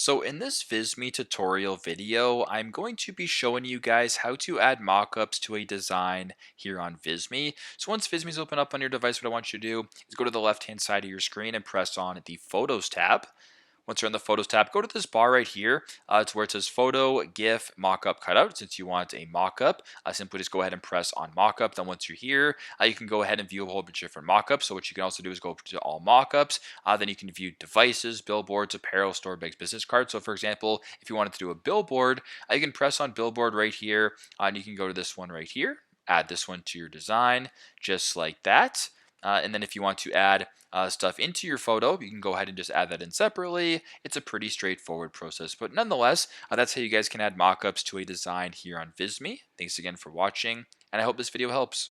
So in this Visme tutorial video, I'm going to be showing you guys how to add mockups to a design here on Visme. So once Visme's open up on your device, what I want you to do is go to the left-hand side of your screen and press on the Photos tab. Once you're in the Photos tab, go to this bar right here. It's where it says Photo, GIF, Mockup, Cutout. Since you want a mockup, simply just go ahead and press on Mockup. Then once you're here, you can go ahead and view a whole bunch of different mockups. So what you can also do is go to all mockups. Then you can view devices, billboards, apparel, store bags, business cards. So for example, if you wanted to do a billboard, you can press on Billboard right here, and you can go to this one right here. Add this one to your design, just like that. And then if you want to add stuff into your photo, you can go ahead and just add that in separately. It's a pretty straightforward process, but nonetheless, that's how you guys can add mockups to a design here on Visme. Thanks again for watching, and I hope this video helps.